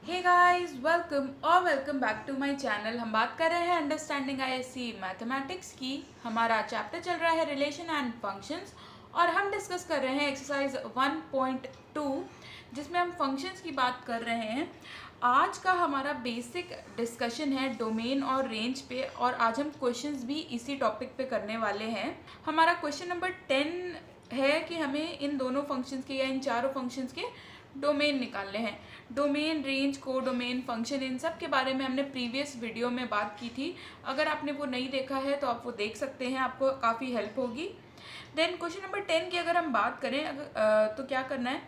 Hey guys welcome back to my channel. हम बात कर रहे हैं अंडरस्टैंडिंग आईएससी मैथमेटिक्स की। हमारा चैप्टर चल रहा है रिलेशन एंड फंक्शंस और हम डिस्कस कर रहे हैं एक्सरसाइज 1.2 जिसमें हम फंक्शंस की बात कर रहे हैं। आज का हमारा बेसिक डिस्कशन है डोमेन और रेंज पे और आज हम क्वेश्चंस भी इसी टॉपिक पे करने वाले हैं। हमारा क्वेश्चन नंबर 10 है कि हमें इन दोनों फंक्शंस के या इन चारों फंक्शंस के डोमेन निकालने हैं। डोमेन, रेंज, को डोमेन, फंक्शन, इन सब के बारे में हमने प्रीवियस वीडियो में बात की थी। अगर आपने वो नहीं देखा है तो आप वो देख सकते हैं, आपको काफ़ी हेल्प होगी। देन क्वेश्चन नंबर 10 की अगर हम बात करें तो क्या करना है,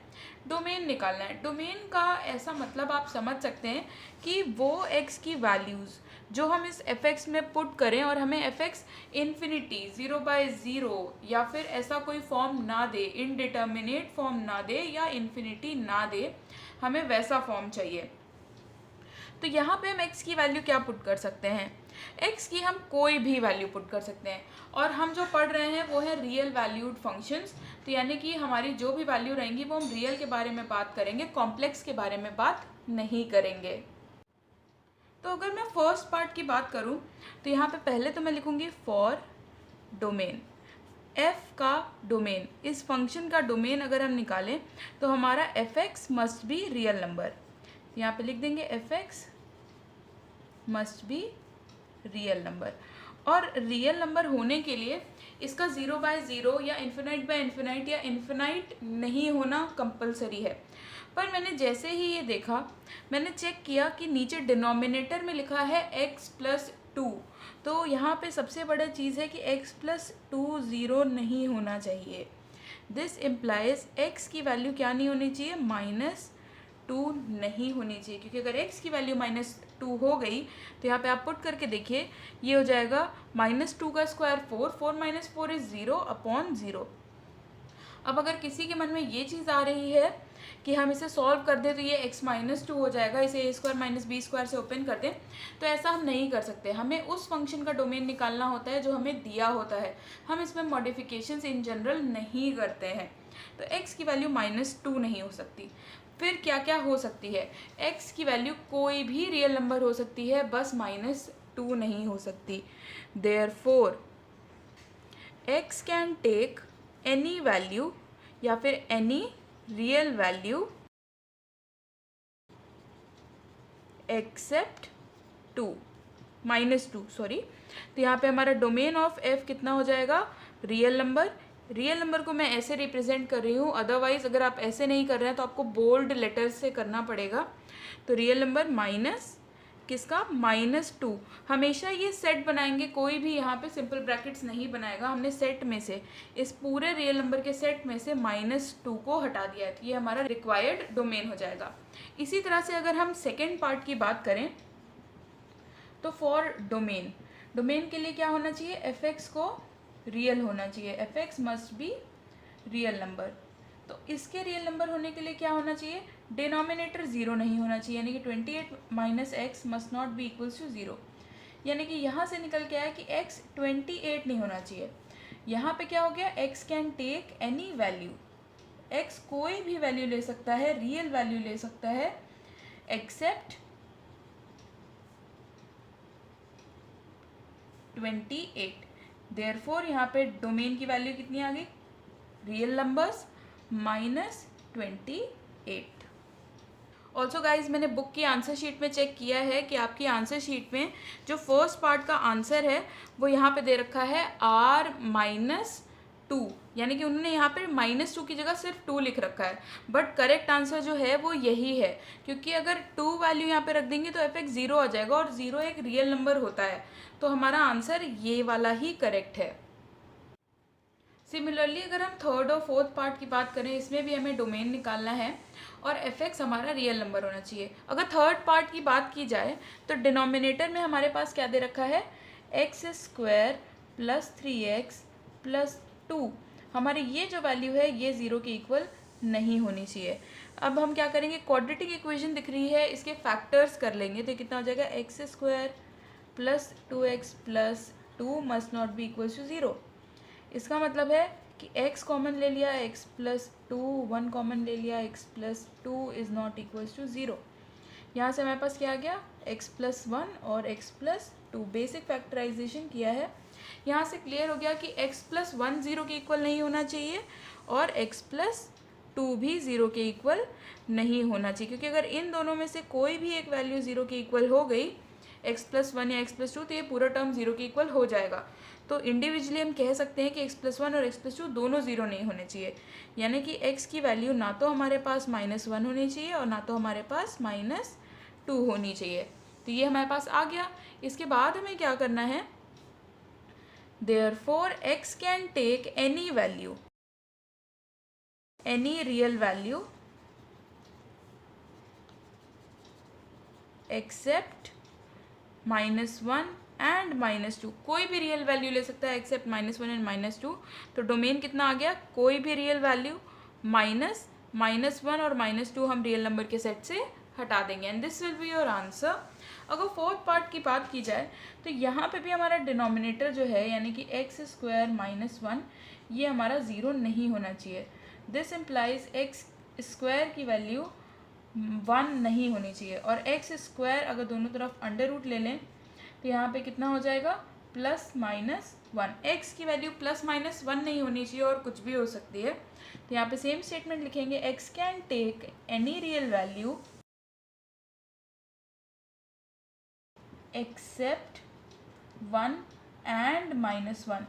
डोमेन निकालना है। डोमेन का ऐसा मतलब आप समझ सकते हैं कि वो एक्स की वैल्यूज़ जो हम इस एफ एक्स में पुट करें और हमें एफ एक्स इन्फिनिटी 0/0 या फिर ऐसा कोई फॉर्म ना दे, इनडिटर्मिनेट फॉर्म ना दे या इन्फिनिटी ना दे, हमें वैसा फॉर्म चाहिए। तो यहाँ पे हम x की वैल्यू क्या पुट कर सकते हैं, x की हम कोई भी वैल्यू पुट कर सकते हैं। और हम जो पढ़ रहे हैं वो है रियल वैल्यूड फंक्शंस, तो यानी कि हमारी जो भी वैल्यू रहेंगी वो हम रियल के बारे में बात करेंगे, कॉम्प्लेक्स के बारे में बात नहीं करेंगे। तो अगर मैं फर्स्ट पार्ट की बात करूँ तो यहाँ पे पहले तो मैं लिखूँगी फॉर डोमेन। f का डोमेन, इस फंक्शन का डोमेन अगर हम निकालें तो हमारा F x must be real number. यहाँ पे लिख देंगे F x must be real number. और रियल नंबर होने के लिए इसका 0/0 या इन्फिनाइट या इन्फिनाइट नहीं होना कंपलसरी है। पर मैंने जैसे ही ये देखा, मैंने चेक किया कि नीचे डिनोमिनेटर में लिखा है x+2, तो यहाँ पे सबसे बड़ा चीज़ है कि x+2 0 नहीं होना चाहिए। दिस इम्प्लाइज x की वैल्यू क्या नहीं होनी चाहिए, -2 नहीं होनी चाहिए, क्योंकि अगर x की वैल्यू -2 हो गई तो यहाँ पे आप पुट करके देखिए, ये हो जाएगा -2 का स्क्वायर 4, 4 - 4 इज़ 0/0। अब अगर किसी के मन में ये चीज़ आ रही है कि हम इसे सॉल्व कर दें तो ये x-2 हो जाएगा, इसे a² - b² से ओपन कर दें, तो ऐसा हम नहीं कर सकते। हमें उस फंक्शन का डोमेन निकालना होता है जो हमें दिया होता है, हम इसमें मॉडिफिकेशंस इन जनरल नहीं करते हैं। तो x की वैल्यू -2 नहीं हो सकती। फिर क्या क्या हो सकती है, x की वैल्यू कोई भी रियल नंबर हो सकती है, बस -2 नहीं हो सकती। Therefore x can take any value या फिर any real value except -2 sorry. तो यहाँ पे हमारा डोमेन ऑफ f कितना हो जाएगा, रियल नंबर। रियल नंबर को मैं ऐसे रिप्रेजेंट कर रही हूँ, अदरवाइज अगर आप ऐसे नहीं कर रहे हैं तो आपको बोल्ड लेटर्स से करना पड़ेगा। तो रियल नंबर माइनस किसका, -2। हमेशा ये सेट बनाएंगे, कोई भी यहाँ पे सिंपल ब्रैकेट्स नहीं बनाएगा। हमने सेट में से, इस पूरे रियल नंबर के सेट में से -2 को हटा दिया है, तो ये हमारा रिक्वायर्ड डोमेन हो जाएगा। इसी तरह से अगर हम सेकेंड पार्ट की बात करें तो फॉर डोमेन, डोमेन के लिए क्या होना चाहिए, एफ एक्स को रियल होना चाहिए, F x must be real number. तो इसके रियल नंबर होने के लिए क्या होना चाहिए, डिनोमिनेटर 0 नहीं होना चाहिए, यानी कि 28 - x must not be equals to 0। यानी कि यहाँ से निकल के आया कि x 28 नहीं होना चाहिए। यहाँ पे क्या हो गया, x can take any value, x कोई भी वैल्यू ले सकता है, रियल वैल्यू ले सकता है, एक्सेप्ट 28। देयरफॉर यहाँ पे डोमेन की वैल्यू कितनी आ गई, रियल नंबर्स -28। ऑल्सो गाइज मैंने बुक की आंसर शीट में चेक किया है कि आपकी आंसर शीट में जो फर्स्ट पार्ट का आंसर है वो यहाँ पे दे रखा है r-2, यानी कि उन्होंने यहाँ पे -2 की जगह सिर्फ 2 लिख रखा है। बट करेक्ट आंसर जो है वो यही है, क्योंकि अगर 2 वैल्यू यहाँ पे रख देंगे तो एफ एक्स 0 आ जाएगा और 0 एक रियल नंबर होता है, तो हमारा आंसर ये वाला ही करेक्ट है। सिमिलरली अगर हम थर्ड और फोर्थ पार्ट की बात करें, इसमें भी हमें डोमेन निकालना है और एफ एक्स हमारा रियल नंबर होना चाहिए। अगर थर्ड पार्ट की बात की जाए तो डिनोमिनेटर में हमारे पास क्या दे रखा है, x² + 3x + 2। हमारी ये जो वैल्यू है ये 0 के इक्वल नहीं होनी चाहिए। अब हम क्या करेंगे, क्वाड्रेटिक इक्वेशन दिख रही है, इसके फैक्टर्स कर लेंगे, तो कितना हो जाएगा, x² + 2x + 2 must not be equals to 0। इसका मतलब है कि x कॉमन ले लिया, x + 2, 1 कॉमन ले लिया, x + 2 is not equals to 0। यहाँ से हमारे पास क्या आ गया, x+1 और x+2, बेसिक फैक्टराइजेशन किया है। यहाँ से क्लियर हो गया कि x+1 0 के इक्वल नहीं होना चाहिए और x+2 भी 0 के इक्वल नहीं होना चाहिए, क्योंकि अगर इन दोनों में से कोई भी एक वैल्यू 0 के इक्वल हो गई, x+1 या x+2, तो ये पूरा टर्म 0 के इक्वल हो जाएगा। तो इंडिविजुअली हम कह सकते हैं कि x+1 और x+2 दोनों 0 नहीं होने चाहिए, यानी कि x की वैल्यू ना तो हमारे पास -1 होनी चाहिए और ना तो हमारे पास -2 होनी चाहिए। तो ये हमारे पास आ गया। इसके बाद हमें क्या करना है, Therefore x can take any value, any real value except -1 and -2। कोई भी रियल वैल्यू ले सकता है एक्सेप्ट -1 एंड -2। तो डोमेन कितना आ गया, कोई भी रियल वैल्यू -1 और -2 हम रियल नंबर के सेट से हटा देंगे and this will be your answer. अगर फोर्थ पार्ट की बात की जाए तो यहाँ पे भी हमारा डिनोमिनेटर जो है यानी कि x² - 1 ये हमारा 0 नहीं होना चाहिए। दिस इम्प्लाइज x² की वैल्यू 1 नहीं होनी चाहिए और x² अगर दोनों तरफ अंडर रूट ले लें तो यहाँ पे कितना हो जाएगा, +-1। x की वैल्यू +-1 नहीं होनी चाहिए और कुछ भी हो सकती है। तो यहाँ पे सेम स्टेटमेंट लिखेंगे, x can take any real value except 1 and -1।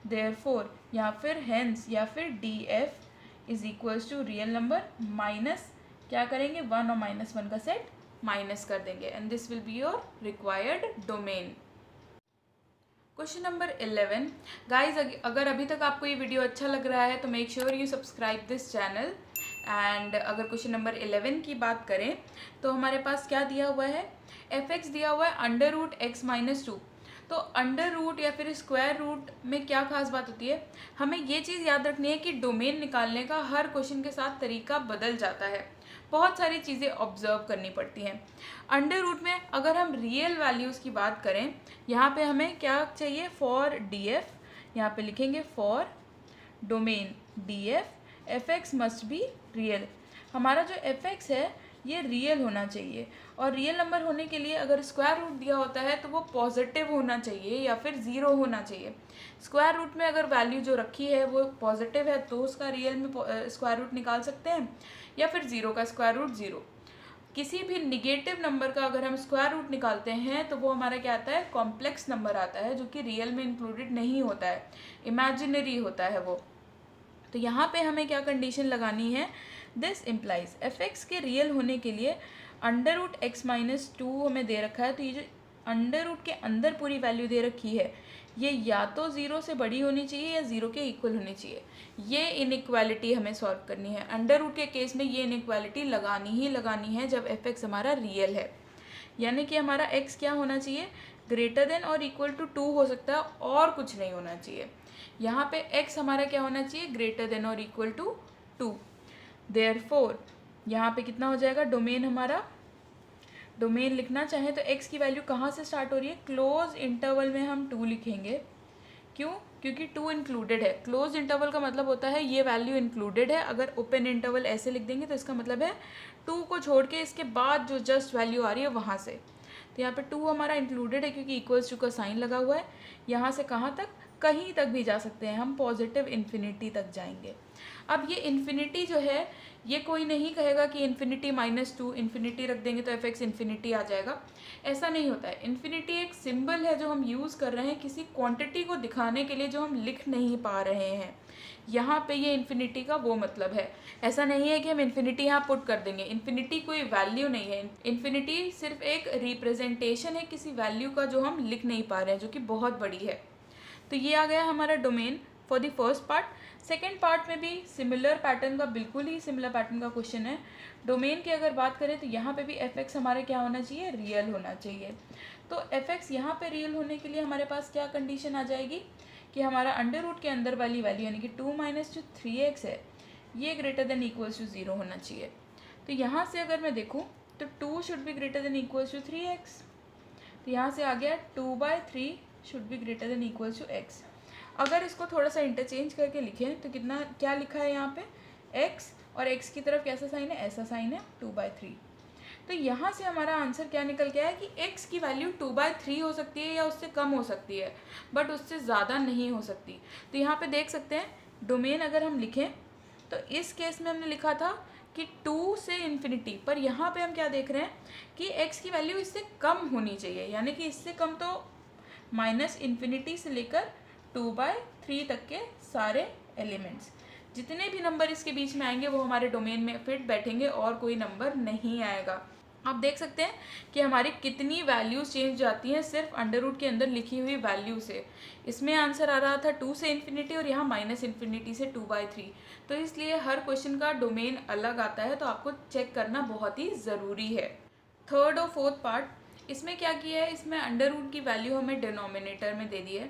Therefore या फिर हेंस या फिर df is equals to real number minus क्या करेंगे, 1 और -1 का सेट माइनस कर देंगे and this will be your required domain. Question number 11। Guys अगर अभी तक आपको ये वीडियो अच्छा लग रहा है तो make sure you subscribe this channel. And अगर क्वेश्चन नंबर 11 की बात करें तो हमारे पास क्या दिया हुआ है, f(x) दिया हुआ है √x-2। तो अंडर रूट या फिर स्क्वायर रूट में क्या खास बात होती है, हमें ये चीज़ याद रखनी है कि डोमेन निकालने का हर क्वेश्चन के साथ तरीका बदल जाता है, बहुत सारी चीज़ें ऑब्जर्व करनी पड़ती हैं। अंडर रूट में अगर हम रियल वैल्यूज़ की बात करें, यहाँ पे हमें क्या चाहिए, फॉर df, यहाँ पे लिखेंगे for domain df f(x) must be real. हमारा जो f(x) है ये रियल होना चाहिए और रियल नंबर होने के लिए अगर स्क्वायर रूट दिया होता है तो वो पॉजिटिव होना चाहिए या फिर 0 होना चाहिए। स्क्वायर रूट में अगर वैल्यू जो रखी है वो पॉजिटिव है तो उसका रियल में स्क्वायर रूट निकाल सकते हैं, या फिर 0 का स्क्वायर रूट 0। किसी भी निगेटिव नंबर का अगर हम स्क्वायर रूट निकालते हैं तो वो हमारा क्या आता है, कॉम्प्लेक्स नंबर आता है, जो कि रियल में इंक्लूडेड नहीं होता है, इमेजिनरी होता है वो। तो यहाँ पे हमें क्या कंडीशन लगानी है, दिस इम्प्लाइज f(x) के रियल होने के लिए √x-2 हमें दे रखा है, तो ये जो अंडर रूट के अंदर पूरी वैल्यू दे रखी है ये या तो 0 से बड़ी होनी चाहिए या 0 के इक्वल होनी चाहिए। ये इनइक्वालिटी हमें सॉल्व करनी है। अंडर रूट के केस में ये इनइक्वालिटी लगानी ही लगानी है जब f(x) हमारा रियल है, यानी कि हमारा x क्या होना चाहिए, ग्रेटर देन और इक्वल टू 2 हो सकता है और कुछ नहीं होना चाहिए। यहाँ पे x हमारा क्या होना चाहिए, ग्रेटर देन और इक्वल टू 2। देयरफॉर यहाँ पे कितना हो जाएगा, डोमेन हमारा, डोमेन लिखना चाहें तो x की वैल्यू कहाँ से स्टार्ट हो रही है, क्लोज इंटरवल में हम 2 लिखेंगे। क्यों, क्योंकि 2 इंक्लूडेड है। क्लोज इंटरवल का मतलब होता है ये वैल्यू इंक्लूडेड है। अगर ओपन इंटरवल ऐसे लिख देंगे तो इसका मतलब है 2 को छोड़ के इसके बाद जो जस्ट वैल्यू आ रही है वहाँ से। तो यहाँ पे 2 हमारा इंक्लूडेड है क्योंकि इक्वल्स टू का साइन लगा हुआ है। यहाँ से कहाँ तक, कहीं तक भी जा सकते हैं हम, पॉजिटिव इन्फिनिटी तक जाएंगे। अब ये इन्फिनिटी जो है ये कोई नहीं कहेगा कि इन्फिनिटी -2, इन्फिनिटी रख देंगे तो f(x) इन्फिनिटी आ जाएगा, ऐसा नहीं होता है। इन्फिनिटी एक सिंबल है जो हम यूज़ कर रहे हैं किसी क्वांटिटी को दिखाने के लिए जो हम लिख नहीं पा रहे हैं। यहाँ पे ये इन्फिनिटी का वो मतलब है, ऐसा नहीं है कि हम इन्फिनिटी यहाँ पुट कर देंगे। इन्फिनिटी कोई वैल्यू नहीं है, इन्फिनिटी सिर्फ एक रिप्रेजेंटेशन है किसी वैल्यू का जो हम लिख नहीं पा रहे हैं, जो कि बहुत बड़ी है। तो ये आ गया हमारा domain for the first part. Second part में भी सिमिलर पैटर्न का, बिल्कुल ही सिमिलर पैटर्न का क्वेश्चन है। डोमेन की अगर बात करें तो यहाँ पे भी f(x) हमारे क्या होना चाहिए, रियल होना चाहिए। तो f(x) यहाँ पे रियल होने के लिए हमारे पास क्या कंडीशन आ जाएगी कि हमारा अंडर रूट के अंदर वाली वैल्यू यानी कि 2 - जो 3x है ये ग्रेटर देन इक्वल्स टू 0 होना चाहिए। तो यहाँ से अगर मैं देखूँ तो 2 should be greater than equals to 3x। तो यहाँ से आ गया 2/3 should be greater than equals to x। अगर इसको थोड़ा सा इंटरचेंज करके लिखें तो कितना, क्या लिखा है यहाँ पे, x, और x की तरफ कैसा साइन है, ऐसा साइन है 2/3। तो यहाँ से हमारा आंसर क्या निकल गया है कि x की वैल्यू 2/3 हो सकती है या उससे कम हो सकती है, बट उससे ज़्यादा नहीं हो सकती। तो यहाँ पे देख सकते हैं डोमेन अगर हम लिखें तो इस केस में हमने लिखा था कि 2 से इन्फिनिटी, पर यहाँ पे हम क्या देख रहे हैं कि x की वैल्यू इससे कम होनी चाहिए, यानी कि इससे कम तो -इन्फिनिटी से लेकर 2/3 तक के सारे एलिमेंट्स, जितने भी नंबर इसके बीच में आएंगे वो हमारे डोमेन में फिट बैठेंगे और कोई नंबर नहीं आएगा। आप देख सकते हैं कि हमारी कितनी वैल्यूज़ चेंज जाती हैं सिर्फ अंडर रूट के अंदर लिखी हुई वैल्यू से। इसमें आंसर आ रहा था 2 से इन्फिनिटी और यहाँ -इन्फिनिटी से 2/3। तो इसलिए हर क्वेश्चन का डोमेन अलग आता है, तो आपको चेक करना बहुत ही ज़रूरी है। थर्ड और फोर्थ पार्ट, इसमें क्या किया है, इसमें अंडर रूट की वैल्यू हमें डिनोमिनेटर में दे दी है।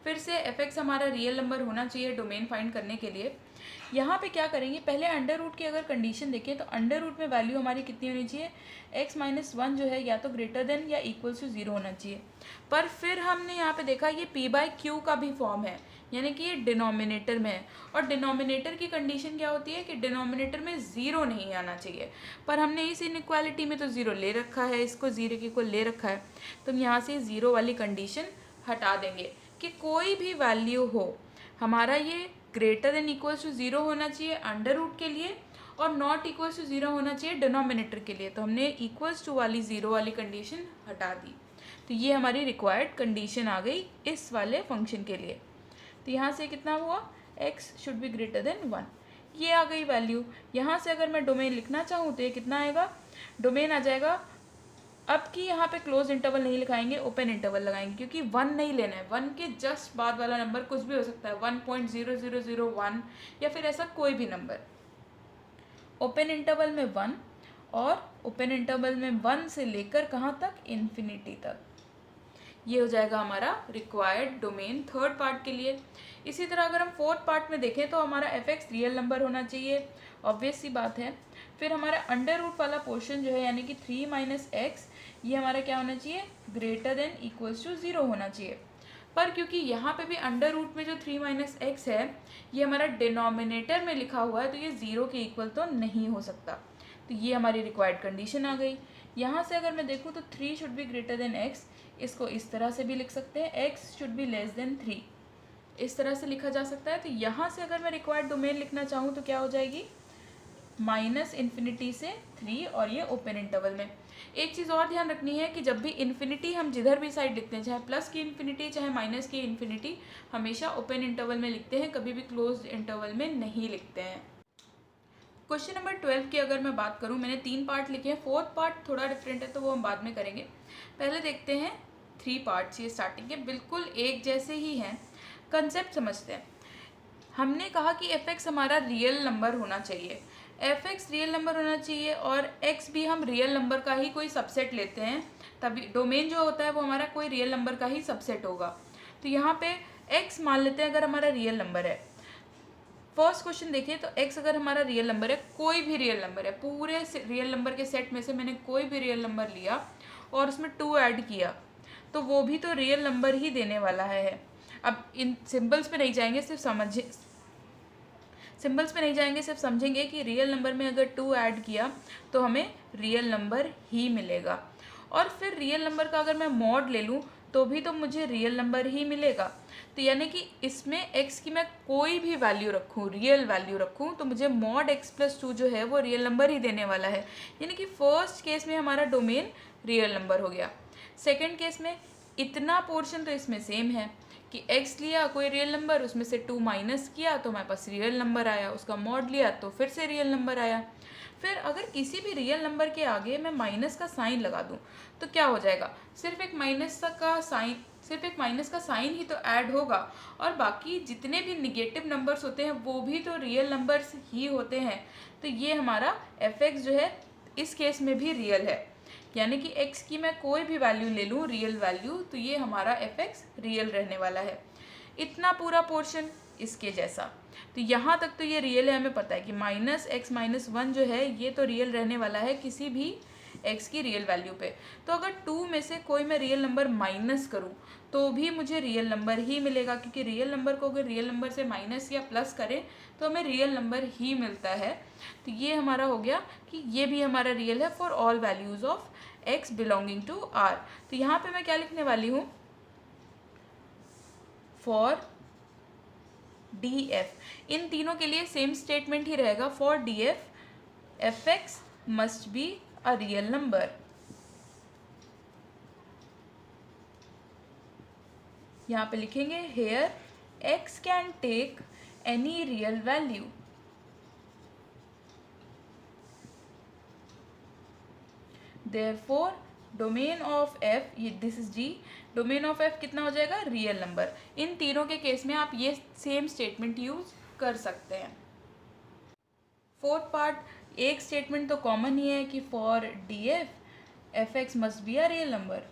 फिर से f(x) हमारा रियल नंबर होना चाहिए डोमेन फाइंड करने के लिए। यहाँ पे क्या करेंगे, पहले अंडर रूट की अगर कंडीशन देखें तो अंडर रूट में वैल्यू हमारी कितनी होनी चाहिए, x-1 जो है या तो ग्रेटर देन या इक्वल टू 0 होना चाहिए। पर फिर हमने यहाँ पे देखा ये p/q का भी फॉर्म है, यानी कि ये डिनोमिनेटर में है, और डिनोमिनेटर की कंडीशन क्या होती है कि डिनोमिनेटर में 0 नहीं आना चाहिए। पर हमने इस इनइक्वालिटी में तो 0 ले रखा है, इसको 0 के इक्वल ले रखा है, तो हम यहाँ से 0 वाली कंडीशन हटा देंगे कि कोई भी वैल्यू हो हमारा ये ग्रेटर देन इक्वल्स टू 0 होना चाहिए अंडर रूट के लिए और नॉट इक्वल्स टू 0 होना चाहिए डिनोमिनेटर के लिए। तो हमने इक्वल्स टू वाली 0 वाली कंडीशन हटा दी, तो ये हमारी रिक्वायर्ड कंडीशन आ गई इस वाले फंक्शन के लिए। तो यहाँ से कितना हुआ, x should be greater then 1, ये आ गई वैल्यू। यहाँ से अगर मैं डोमेन लिखना चाहूँ तो ये कितना आएगा, डोमेन आ जाएगा, अब कि यहाँ पे क्लोज इंटरवल नहीं लिखाएंगे, ओपन इंटरवल लगाएंगे, क्योंकि 1 नहीं लेना है, 1 के जस्ट बाद वाला नंबर कुछ भी हो सकता है, 1.0001 या फिर ऐसा कोई भी नंबर। ओपन इंटरवल में 1 और ओपन इंटरवल में 1 से लेकर कहाँ तक, इन्फिनिटी तक। ये हो जाएगा हमारा रिक्वायर्ड डोमेन थर्ड पार्ट के लिए। इसी तरह अगर हम फोर्थ पार्ट में देखें तो हमारा f(x) रियल नंबर होना चाहिए, ऑब्वियस सी बात है। फिर हमारा अंडर रूट वाला पोर्शन जो है यानी कि 3 - x, ये हमारा क्या होना चाहिए, ग्रेटर देन इक्वल्स टू 0 होना चाहिए। पर क्योंकि यहाँ पे भी अंडर रूट में जो 3 - x है ये हमारा डिनोमिनेटर में लिखा हुआ है, तो ये 0 के इक्वल तो नहीं हो सकता। तो ये हमारी रिक्वायर्ड कंडीशन आ गई। यहाँ से अगर मैं देखूँ तो 3 should be greater then x, इसको इस तरह से भी लिख सकते हैं, x should be less than 3, इस तरह से लिखा जा सकता है। तो यहाँ से अगर मैं रिक्वायर्ड डोमेन लिखना चाहूँ तो क्या हो जाएगी, -इन्फिनिटी से 3 और ये ओपन इंटरवल में। एक चीज़ और ध्यान रखनी है कि जब भी इन्फिनिटी हम जिधर भी साइड लिखते हैं, चाहे प्लस की इन्फिनिटी चाहे माइनस की इन्फिनिटी, हमेशा ओपन इंटरवल में लिखते हैं, कभी भी क्लोज्ड इंटरवल में नहीं लिखते हैं। क्वेश्चन नंबर 12 की अगर मैं बात करूं, मैंने 3 पार्ट लिखे हैं, फोर्थ पार्ट थोड़ा डिफरेंट है तो वो हम बाद में करेंगे। पहले देखते हैं 3 पार्ट्स, ये स्टार्टिंग के बिल्कुल एक जैसे ही हैं। कंसेप्ट समझते हैं। हमने कहा कि f(x) हमारा रियल नंबर होना चाहिए, f(x) रियल नंबर होना चाहिए और x भी हम रियल नंबर का ही कोई सबसेट लेते हैं, तभी डोमेन जो होता है वो हमारा कोई रियल नंबर का ही सबसेट होगा। तो यहाँ पे x मान लेते हैं अगर हमारा रियल नंबर है। फर्स्ट क्वेश्चन देखिए, तो x अगर हमारा रियल नंबर है, कोई भी रियल नंबर है, पूरे रियल नंबर के सेट में से मैंने कोई भी रियल नंबर लिया और उसमें 2 ऐड किया, तो वो भी तो रियल नंबर ही देने वाला है। अब इन सिंबल्स पे नहीं जाएंगे, सिर्फ समझेंगे कि रियल नंबर में अगर 2 ऐड किया तो हमें रियल नंबर ही मिलेगा। और फिर रियल नंबर का अगर मैं मॉड ले लूँ तो भी तो मुझे रियल नंबर ही मिलेगा। तो यानी कि इसमें x की मैं कोई भी वैल्यू रखूँ, रियल वैल्यू रखूँ, तो मुझे मॉड x+2 जो है वो रियल नंबर ही देने वाला है। यानी कि फर्स्ट केस में हमारा डोमेन रियल नंबर हो गया। सेकंड केस में इतना पोर्शन तो इसमें सेम है कि x लिया कोई रियल नंबर, उसमें से 2 माइनस किया तो हमारे पास रियल नंबर आया, उसका मॉड लिया तो फिर से रियल नंबर आया। फिर अगर किसी भी रियल नंबर के आगे मैं माइनस का साइन लगा दूं तो क्या हो जाएगा, सिर्फ एक माइनस का साइन ही तो ऐड होगा, और बाकी जितने भी निगेटिव नंबर्स होते हैं वो भी तो रियल नंबर्स ही होते हैं। तो ये हमारा f(x) जो है इस केस में भी रियल है, यानी कि x की मैं कोई भी वैल्यू ले लूँ रियल वैल्यू, तो ये हमारा f(x) रियल रहने वाला है। इतना पूरा पोर्शन इसके जैसा, तो यहाँ तक तो ये रियल है, हमें पता है कि -x - 1 जो है ये तो रियल रहने वाला है किसी भी x की रियल वैल्यू पे। तो अगर 2 में से कोई मैं रियल नंबर माइनस करूँ तो भी मुझे रियल नंबर ही मिलेगा, क्योंकि रियल नंबर को अगर रियल नंबर से माइनस या प्लस करें तो हमें रियल नंबर ही मिलता है। तो ये हमारा हो गया कि ये भी हमारा रियल है for all values of x belonging to r। तो यहाँ पे मैं क्या लिखने वाली हूँ, फॉर df, इन तीनों के लिए सेम स्टेटमेंट ही रहेगा। For df fx must be a real number. यहाँ पे लिखेंगे here x can take any real value. Therefore domain of f, ये this is g, domain of f कितना हो जाएगा, रियल नंबर। इन तीनों के केस में आप ये सेम स्टेटमेंट यूज कर सकते हैं। फोर्थ पार्ट, एक स्टेटमेंट तो कॉमन ही है कि for df fx must be a real number.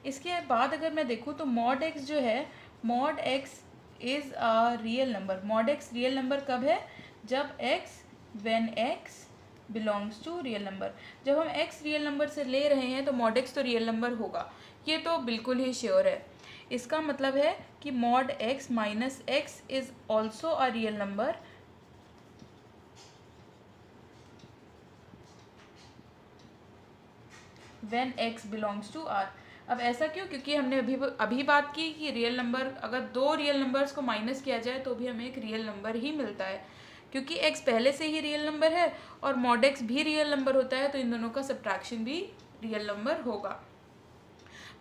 इसके बाद अगर मैं देखूँ तो मॉड x जो है, mod x is a real number. Mod x real number कब है, जब x when x belongs to real number. जब हम x रियल नंबर से ले रहे हैं तो मॉड x तो रियल नंबर होगा, ये तो बिल्कुल ही श्योर है। इसका मतलब है कि mod x minus x is also a real number when x belongs to r। अब ऐसा क्यों, क्योंकि हमने अभी बात की कि रियल नंबर, अगर दो रियल नंबर्स को माइनस किया जाए तो भी हमें एक रियल नंबर ही मिलता है, क्योंकि x पहले से ही रियल नंबर है और मॉड x भी रियल नंबर होता है, तो इन दोनों का सब्ट्रैक्शन भी रियल नंबर होगा।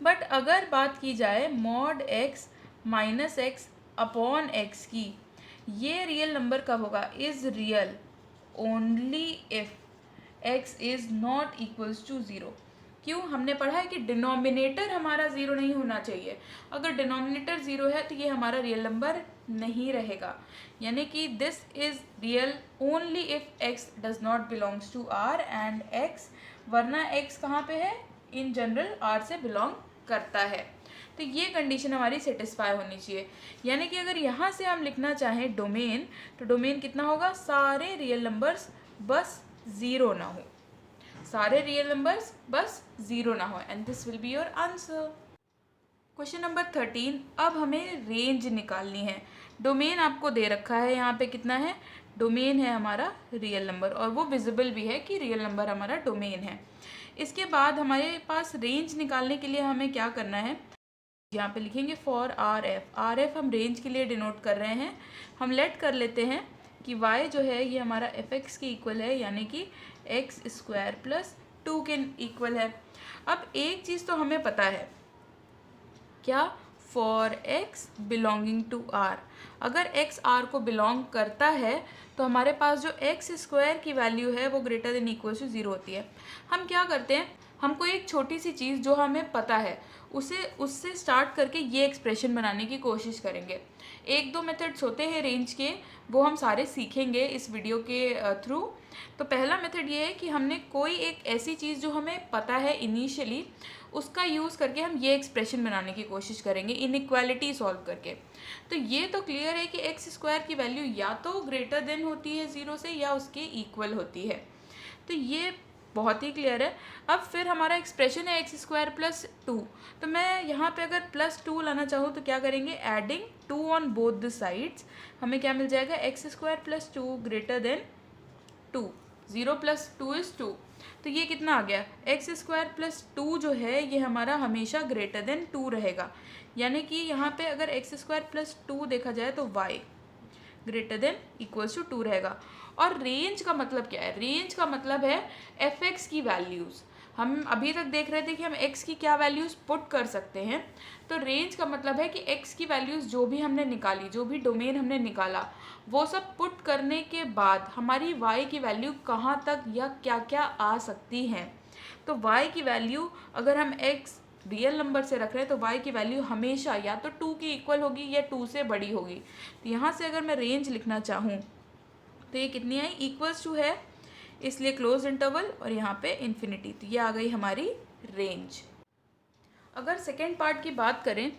बट अगर बात की जाए mod x minus x upon x की, ये रियल नंबर कब होगा, is real only if x is not equals to zero. क्यों, हमने पढ़ा है कि डिनोमिनेटर हमारा ज़ीरो नहीं होना चाहिए। अगर डिनोमिनेटर ज़ीरो है तो ये हमारा रियल नंबर नहीं रहेगा, यानी कि this is real only if x does not belongs to r and x, वरना x कहाँ पे है, इन जनरल r से बिलोंग करता है। तो ये कंडीशन हमारी सेटिस्फाई होनी चाहिए। यानी कि अगर यहाँ से हम लिखना चाहें डोमेन, तो डोमेन कितना होगा, सारे रियल नंबर्स बस ज़ीरो ना हो, सारे रियल नंबर्स बस ज़ीरो ना हो, and this will be your answer. Question number 13, अब हमें रेंज निकालनी है। डोमेन आपको दे रखा है, यहाँ पे कितना है, डोमेन है हमारा रियल नंबर, और वो विजिबल भी है कि रियल नंबर हमारा डोमेन है। इसके बाद हमारे पास रेंज निकालने के लिए हमें क्या करना है, यहाँ पे लिखेंगे फॉर आर एफ हम रेंज के लिए डिनोट कर रहे हैं। हम लेट कर लेते हैं कि y जो है ये हमारा fx के इक्वल है, यानी कि x स्क्वायर प्लस 2 के इक्वल है। अब एक चीज़ तो हमें पता है, क्या, for x belonging to r, अगर x r को बिलोंग करता है तो हमारे पास जो x स्क्वायर की वैल्यू है वो greater than equal to zero होती है। हम क्या करते हैं, हमको एक छोटी सी चीज़ जो हमें पता है उससे स्टार्ट करके ये एक्सप्रेशन बनाने की कोशिश करेंगे। एक दो मेथड्स होते हैं रेंज के, वो हम सारे सीखेंगे इस वीडियो के थ्रू। तो पहला मेथड ये है कि हमने कोई एक ऐसी चीज़ जो हमें पता है इनिशियली, उसका यूज़ करके हम ये एक्सप्रेशन बनाने की कोशिश करेंगे इनइक्वालिटी सॉल्व करके। तो ये तो क्लियर है कि एक्स स्क्वायर की वैल्यू या तो ग्रेटर देन होती है ज़ीरो से या उसके इक्वल होती है, तो ये बहुत ही क्लियर है। अब फिर हमारा एक्सप्रेशन है एक्स स्क्वायर प्लस 2, तो मैं यहाँ पे अगर प्लस 2 लाना चाहूँ तो क्या करेंगे, adding 2 on both the sides, हमें क्या मिल जाएगा, x square plus 2 greater then 2, 0 plus 2 is 2, तो ये कितना आ गया, एक्स स्क्वायर प्लस 2 जो है ये हमारा हमेशा ग्रेटर देन 2 रहेगा। यानी कि यहाँ पे अगर एक्स स्क्वायर प्लस 2 देखा जाए तो y greater than equals to 2 रहेगा। और रेंज का मतलब क्या है, रेंज का मतलब है एफ एक्स की वैल्यूज़। हम अभी तक देख रहे थे कि हम x की क्या वैल्यूज़ पुट कर सकते हैं, तो रेंज का मतलब है कि x की वैल्यूज़ जो भी हमने निकाली, जो भी डोमेन हमने निकाला, वो सब पुट करने के बाद हमारी y की वैल्यू कहाँ तक या क्या क्या आ सकती हैं। तो y की वैल्यू अगर हम x रियल नंबर से रख रहे हैं तो y की वैल्यू हमेशा या तो 2 की इक्वल होगी या 2 से बड़ी होगी। तो यहाँ से अगर मैं रेंज लिखना चाहूँ तो ये कितनी आई, इक्वल्स टू है, इसलिए क्लोज इंटरवल और यहाँ पे इन्फिनिटी, तो ये आ गई हमारी रेंज। अगर सेकेंड पार्ट की बात करें,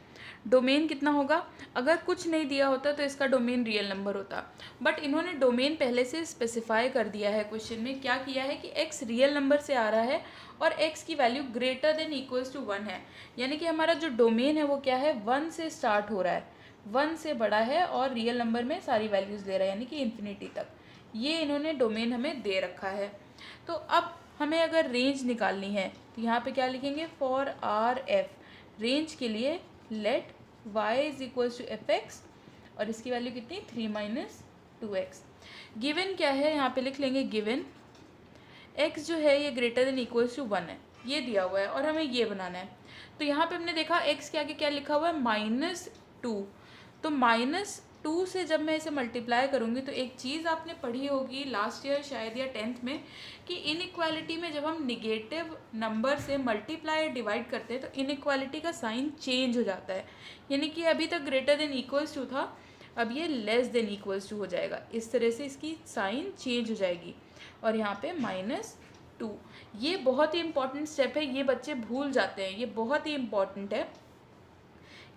डोमेन कितना होगा, अगर कुछ नहीं दिया होता तो इसका डोमेन रियल नंबर होता, बट इन्होंने डोमेन पहले से स्पेसिफाई कर दिया है। क्वेश्चन में क्या किया है कि x रियल नंबर से आ रहा है और x की value greater than equals to 1 है, यानी कि हमारा जो डोमेन है वो क्या है, 1 से स्टार्ट हो रहा है, 1 से बड़ा है और रियल नंबर में सारी वैल्यूज़ ले रहा है, यानी कि इन्फिनिटी तक। ये इन्होंने डोमेन हमें दे रखा है। तो अब हमें अगर रेंज निकालनी है तो यहाँ पे क्या लिखेंगे, फॉर आर एफ रेंज के लिए let y is equals to F x, और इसकी वैल्यू कितनी, 3 माइनस 2x। गिवन क्या है, यहाँ पे लिख लेंगे गिवन x जो है ये ग्रेटर देन इक्वल्स टू 1 है, ये दिया हुआ है और हमें ये बनाना है। तो यहाँ पे हमने देखा x के आगे क्या लिखा हुआ है, -2। तो -2 से जब मैं इसे मल्टीप्लाई करूँगी तो एक चीज़ आपने पढ़ी होगी लास्ट ईयर शायद या 10th में, कि इनइक्वालिटी में जब हम निगेटिव नंबर से मल्टीप्लाई डिवाइड करते हैं तो इनइक्वालिटी का साइन चेंज हो जाता है, यानी कि अभी तक ग्रेटर देन इक्वल्स टू था, अब ये लेस देन इक्वल्स टू हो जाएगा। इस तरह से इसकी साइन चेंज हो जाएगी और यहाँ पे -2। ये बहुत ही इंपॉर्टेंट स्टेप है, ये बच्चे भूल जाते हैं, ये बहुत ही इंपॉर्टेंट है।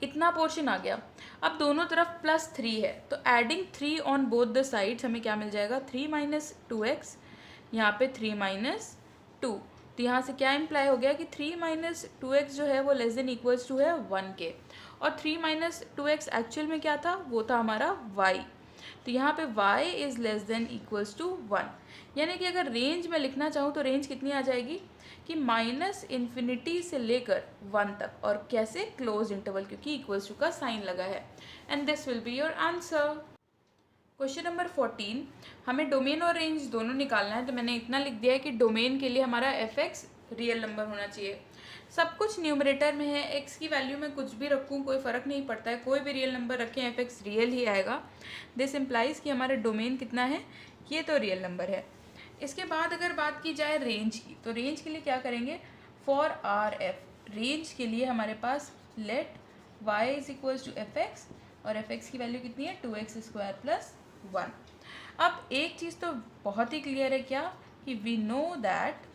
इतना पोर्शन आ गया। अब दोनों तरफ +3 है तो adding 3 on both the sides हमें क्या मिल जाएगा, 3 माइनस 2x, यहाँ पे 3 माइनस 2। तो यहाँ से क्या इम्प्लाई हो गया कि 3 माइनस 2x जो है वो लेस देन इक्वल्स टू है 1 के, और 3 माइनस 2x एक्चुअल में क्या था, वो था हमारा y। तो यहाँ पे y is less than equals to 1, यानी कि अगर रेंज में लिखना चाहूँ तो रेंज कितनी आ जाएगी कि -इन्फिनिटी से लेकर 1 तक, और कैसे, क्लोज इंटरवल, क्योंकि इक्वल्स टू का साइन लगा है। And this will be your answer. Question number 14, हमें डोमेन और रेंज दोनों निकालना है। तो मैंने इतना लिख दिया है कि डोमेन के लिए हमारा f(x) रियल नंबर होना चाहिए। सब कुछ न्यूमरेटर में है, x की वैल्यू में कुछ भी रखूँ कोई फ़र्क नहीं पड़ता है, कोई भी रियल नंबर रखें f(x) रियल ही आएगा। दिस इम्प्लाइज कि हमारा डोमेन कितना है, ये तो रियल नंबर है। इसके बाद अगर बात की जाए रेंज की, तो रेंज के लिए क्या करेंगे, फॉर आर एफ रेंज के लिए हमारे पास let y is equals to F x, और f(x) की वैल्यू कितनी है, 2x² प्लस 1। अब एक चीज़ तो बहुत ही क्लियर है, क्या, कि वी नो दैट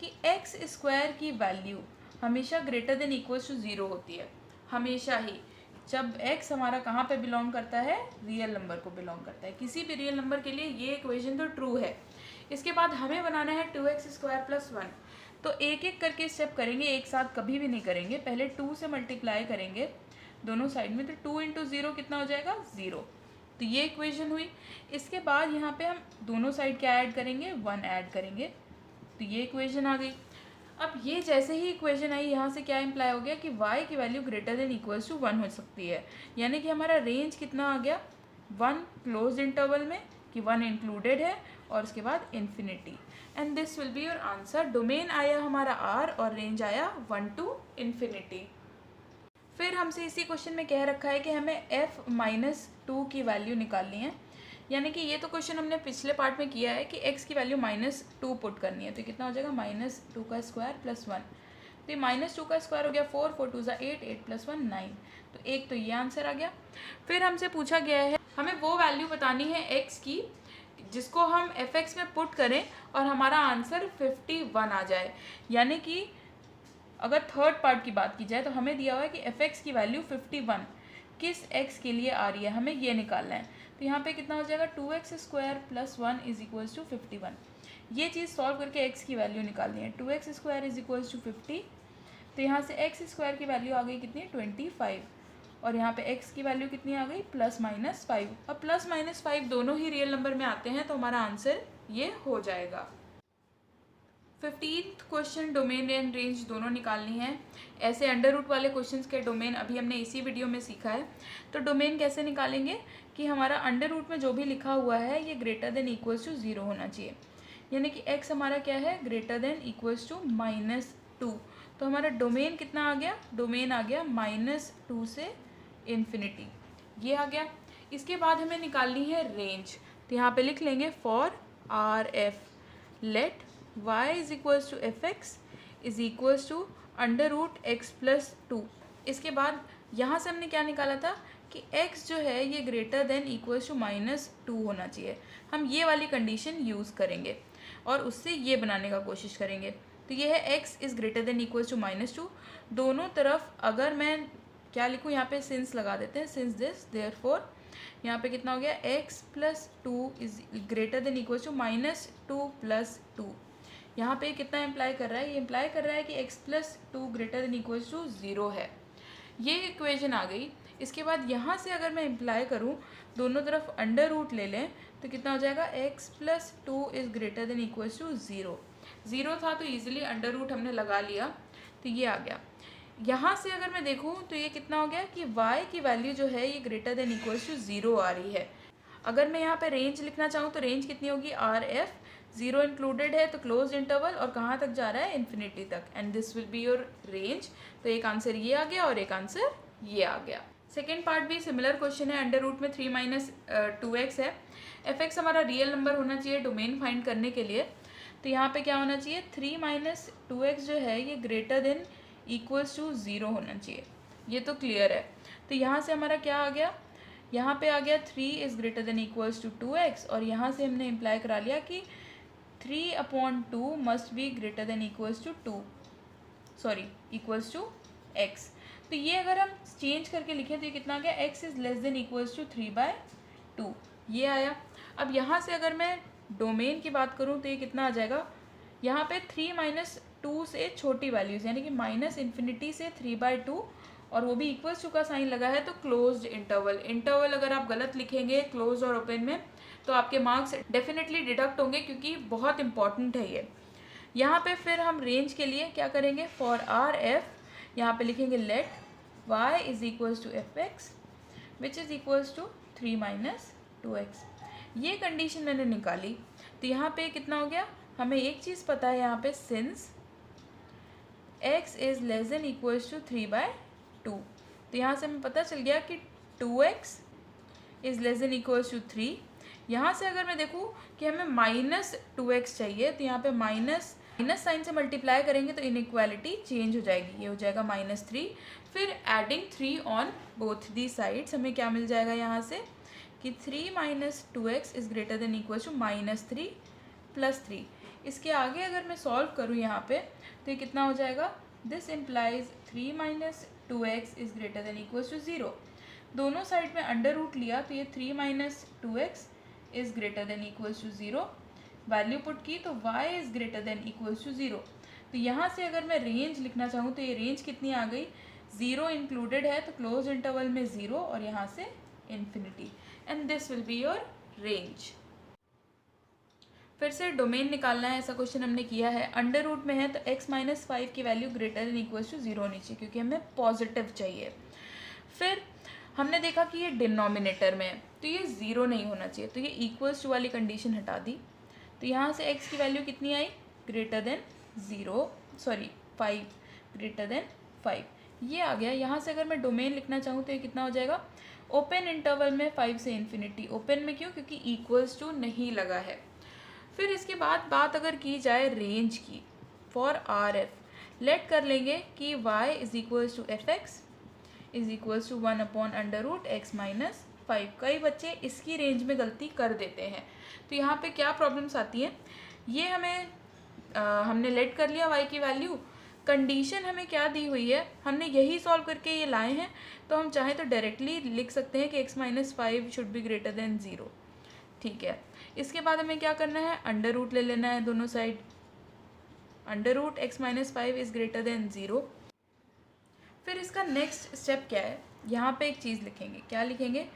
कि x² की वैल्यू हमेशा ग्रेटर देन इक्वल्स टू 0 होती है, हमेशा ही। जब x हमारा कहाँ पे बिलोंग करता है, रियल नंबर को बिलोंग करता है, किसी भी रियल नंबर के लिए ये इक्वेशन तो ट्रू है। इसके बाद हमें बनाना है 2x² प्लस 1। तो एक एक करके स्टेप करेंगे, एक साथ कभी भी नहीं करेंगे। पहले 2 से मल्टीप्लाई करेंगे दोनों साइड में, तो 2 इंटू 0 कितना हो जाएगा, 0। तो ये इक्वेशन हुई। इसके बाद यहाँ पे हम दोनों साइड क्या ऐड करेंगे, 1 ऐड करेंगे, तो ये इक्वेशन आ गई। अब ये जैसे ही इक्वेशन आई, यहाँ से क्या इम्प्लाई हो गया कि y की value greater than equals to 1 हो सकती है, यानी कि हमारा रेंज कितना आ गया, 1 क्लोज इंटरवल में, कि 1 इंक्लूडेड है, और उसके बाद infinity. And this will be your answer. Domain आया हमारा r और रेंज आया 1 टू इन्फिनिटी। फिर हमसे इसी क्वेश्चन में कह रखा है कि हमें f-2 की वैल्यू निकालनी है, यानी कि ये तो क्वेश्चन हमने पिछले पार्ट में किया है कि x की वैल्यू -2 पुट करनी है। तो कितना हो जाएगा, -2 का स्क्वायर प्लस 1। तो ये -2 का स्क्वायर हो गया 4, 4 2 8, 8 प्लस 1 9। तो एक तो ये आंसर आ गया। फिर हमसे पूछा गया है हमें वो वैल्यू बतानी है x की जिसको हम f(x) में पुट करें और हमारा आंसर 51 आ जाए, यानी कि अगर थर्ड पार्ट की बात की जाए तो हमें दिया हुआ है कि f(x) की वैल्यू 51 किस x के लिए आ रही है, हमें ये निकालना है। तो यहाँ पे कितना हो जाएगा, 2x² plus 1 is equals to 51। ये चीज़ सॉल्व करके x की वैल्यू निकालनी है। 2x² इज इक्वल्स टू 50, तो यहाँ से x² की वैल्यू आ गई कितनी, 25, और यहाँ पे x की वैल्यू कितनी आ गई, +-5। अब +-5 दोनों ही रियल नंबर में आते हैं, तो हमारा आंसर ये हो जाएगा। 15th question, domain and range दोनों निकालनी है। ऐसे अंडर रूट वाले क्वेश्चंस के डोमेन अभी हमने इसी वीडियो में सीखा है। तो डोमेन कैसे निकालेंगे कि हमारा अंडर रूट में जो भी लिखा हुआ है ये ग्रेटर देन इक्वल्स टू 0 होना चाहिए, यानी कि x हमारा क्या है, ग्रेटर देन इक्वल्स टू -2। तो हमारा डोमेन कितना आ गया, डोमेन आ गया -2 से इन्फिनिटी, ये आ गया। इसके बाद हमें निकालनी है रेंज। तो यहाँ पे लिख लेंगे for R F let y is equals to f(x) is equals to √x plus 2। इसके बाद यहाँ से हमने क्या निकाला था कि x जो है ये ग्रेटर देन इक्वल्स टू -2 होना चाहिए। हम ये वाली कंडीशन यूज़ करेंगे और उससे ये बनाने का कोशिश करेंगे। तो ये है x is greater than equals to -2। दोनों तरफ अगर मैं क्या लिखूँ, यहाँ पे सिंस लगा देते हैं, सिंस दिस देयरफॉर यहाँ पे कितना हो गया, x plus 2 is greater than equals to -2 plus 2। यहाँ पे कितना इम्प्लाई कर रहा है, ये इम्प्लाई कर रहा है कि x plus 2 greater than equals to 0 है। ये इक्वेशन आ गई। इसके बाद यहाँ से अगर मैं इम्प्लाई करूँ, दोनों तरफ अंडर रूट ले लें तो कितना हो जाएगा, x plus 2 is greater than equals to 0। 0 था तो ईजिली अंडर रूट हमने लगा लिया, तो ये आ गया। यहाँ से अगर मैं देखूँ तो ये कितना हो गया कि y की वैल्यू जो है ये ग्रेटर देन इक्वल्स टू 0 आ रही है। अगर मैं यहाँ पे रेंज लिखना चाहूँ तो रेंज कितनी होगी, RF, 0 इंक्लूडेड है तो क्लोज इंटरवल, और कहाँ तक जा रहा है, इन्फिनिटी तक, and this will be your range. तो एक आंसर ये आ गया और एक आंसर ये आ गया। सेकेंड पार्ट भी सिमिलर क्वेश्चन है। अंडर रूट में 3 माइनस 2x है। fx हमारा रियल नंबर होना चाहिए डोमेन फाइंड करने के लिए। तो यहाँ पे क्या होना चाहिए, 3 माइनस 2x जो है ये ग्रेटर देन इक्वल्स टू 0 होना चाहिए। ये तो क्लियर है। तो यहाँ से हमारा क्या आ गया, यहाँ पे आ गया 3 is greater than equals to 2x, और यहाँ से हमने इम्प्लाई करा लिया कि 3/2 must be greater than equals to 2, sorry equals to x। तो ये अगर हम चेंज करके लिखें तो ये कितना आ गया, x is less than equals to 3/2, ये आया। अब यहाँ से अगर मैं डोमेन की बात करूँ तो ये कितना आ जाएगा, यहाँ पे 3 माइनस 2 से छोटी वैल्यूज़, यानी कि माइनस इन्फिनिटी से 3/2, और वो भी इक्वल्स टू का साइन लगा है तो क्लोज्ड इंटरवल। इंटरवल अगर आप गलत लिखेंगे क्लोज और ओपन में तो आपके मार्क्स डेफिनेटली डिडक्ट होंगे, क्योंकि बहुत इंपॉर्टेंट है ये। यहाँ पे फिर हम रेंज के लिए क्या करेंगे, फॉर RF यहाँ पे लिखेंगे let y is equals to fx which is equals to 3 minus 2x। ये कंडीशन मैंने निकाली। तो यहाँ पे कितना हो गया, हमें एक चीज़ पता है यहाँ पे, since x is less than equals to 3/2। तो यहाँ से हमें पता चल गया कि 2x is less than equals to 3। यहाँ से अगर मैं देखूँ कि हमें -2x चाहिए, तो यहाँ पे माइनस साइन से मल्टीप्लाई करेंगे तो इनइक्वालिटी चेंज हो जाएगी, ये हो जाएगा -3। फिर adding 3 on both the sides हमें क्या मिल जाएगा यहाँ से कि 3 minus 2x is greater than equals to -3 plus 3। इसके आगे अगर मैं सॉल्व करूँ यहाँ पे तो ये कितना हो जाएगा, this implies 3 minus 2x is greater than equals to 0। दोनों साइड में अंडर रूट लिया तो ये 3 minus 2x is greater than equals to 0। Value put की तो y is greater than equals to 0। तो यहाँ से अगर मैं रेंज लिखना चाहूँ तो ये रेंज कितनी आ गई, 0 इंक्लूडेड है तो क्लोज इंटरवल में 0 और यहाँ से infinity, and this will be your range. फिर से डोमेन निकालना है, ऐसा क्वेश्चन हमने किया है। अंडर रूट में है तो x माइनस 5 की value greater than equals to 0 होनी चाहिए, क्योंकि हमें पॉजिटिव चाहिए। फिर हमने देखा कि ये डिनोमिनेटर में है तो ये 0 नहीं होना चाहिए, तो ये इक्वल्स टू वाली कंडीशन हटा दी। तो यहाँ से x की वैल्यू कितनी आई, ग्रेटर देन 5 ग्रेटर देन 5, ये आ गया। यहाँ से अगर मैं डोमेन लिखना चाहूँ तो ये कितना हो जाएगा, ओपन इंटरवल में 5 से इन्फिनिटी। ओपन में क्यों, क्योंकि इक्वल्स टू नहीं लगा है। फिर इसके बाद बात अगर की जाए रेंज की, फॉर RF लेट कर लेंगे कि y is equals to fx is equals to 1/√x minus 5। कई बच्चे इसकी रेंज में गलती कर देते हैं। तो यहाँ पे क्या प्रॉब्लम्स आती हैं, ये हमने लेट कर लिया y की वैल्यू, कंडीशन हमें क्या दी हुई है, हमने यही सॉल्व करके ये लाए हैं। तो हम चाहें तो डायरेक्टली लिख सकते हैं कि x minus 5 should be greater than 0, ठीक है। इसके बाद हमें क्या करना है, अंडर रूट ले लेना है दोनों side. Under root x minus 5 is greater than 0। फिर इसका नेक्स्ट स्टेप क्या है, यहाँ पे एक चीज़ लिखेंगे, क्या लिखेंगे,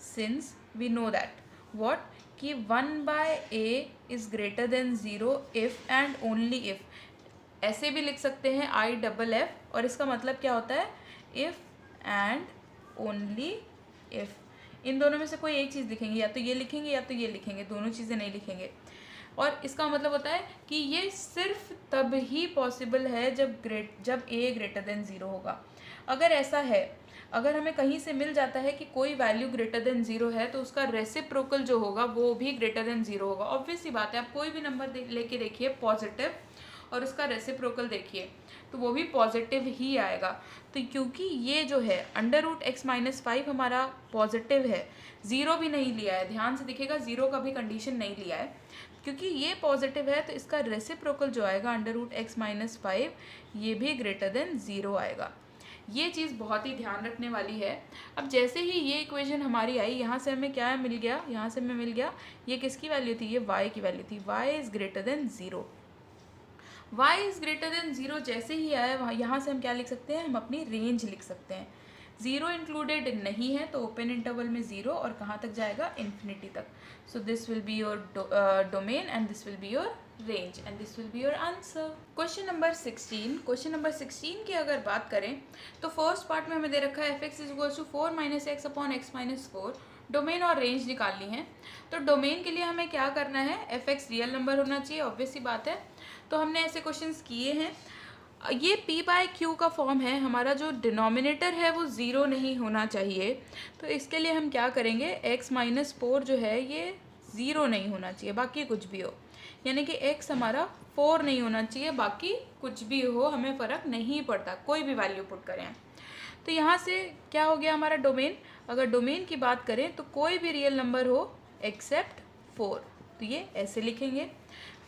since we know that what कि 1/a is greater than 0 if and only if. ऐसे भी लिख सकते हैं IFF, और इसका मतलब क्या होता है, इफ़ एंड ओनली इफ़। इन दोनों में से कोई एक चीज़ लिखेंगे, या तो ये लिखेंगे या तो ये लिखेंगे, दोनों चीज़ें नहीं लिखेंगे। और इसका मतलब होता है कि ये सिर्फ तब ही पॉसिबल है जब a ग्रेटर देन 0 होगा। अगर ऐसा है, अगर हमें कहीं से मिल जाता है कि कोई वैल्यू ग्रेटर देन 0 है तो उसका रेसिप्रोकल जो होगा वो भी ग्रेटर देन 0 होगा। ऑब्वियस सी बात है, आप कोई भी नंबर लेके देखिए पॉजिटिव और उसका रेसिप्रोकल देखिए तो वो भी पॉजिटिव ही आएगा। तो क्योंकि ये जो है अंडर रूट x माइनस 5 हमारा पॉजिटिव है, 0 भी नहीं लिया है, ध्यान से दिखेगा 0 का भी कंडीशन नहीं लिया है, क्योंकि ये पॉजिटिव है तो इसका रेसिप्रोकल जो आएगा √x-5 ये भी ग्रेटर देन 0 आएगा। ये चीज़ बहुत ही ध्यान रखने वाली है। अब जैसे ही ये इक्वेशन हमारी आई, यहाँ से हमें क्या मिल गया, यहाँ से हमें मिल गया ये किसकी वैल्यू थी, ये y की वैल्यू थी, y is greater than 0। y is greater than 0 जैसे ही आया वहाँ, यहाँ से हम क्या लिख सकते हैं, हम अपनी रेंज लिख सकते हैं। 0 इंक्लूडेड नहीं है तो ओपन इंटरवल में 0 और कहाँ तक जाएगा, इन्फिनिटी तक। So this will be your domain and this will be your range and this will be your answer. Question number 16 की अगर बात करें तो फर्स्ट पार्ट में हमें दे रखा है f(x = 4 - x upon x - 4) domain और रेंज निकालनी है। तो डोमेन के लिए हमें क्या करना है, f(x) रियल नंबर होना चाहिए, ऑब्वियस सी बात है। तो हमने ऐसे क्वेश्चंस किए हैं। ये p/q का फॉर्म है, हमारा जो डिनोमिनेटर है वो 0 नहीं होना चाहिए। तो इसके लिए हम क्या करेंगे, x - 4 जो है ये 0 नहीं होना चाहिए, बाकी कुछ भी हो। यानी कि x हमारा 4 नहीं होना चाहिए, बाकी कुछ भी हो, हमें फ़र्क नहीं पड़ता, कोई भी वैल्यू पुट करें। तो यहाँ से क्या हो गया हमारा डोमेन। अगर डोमेन की बात करें तो कोई भी रियल नंबर हो एक्सेप्ट 4, तो ये ऐसे लिखेंगे।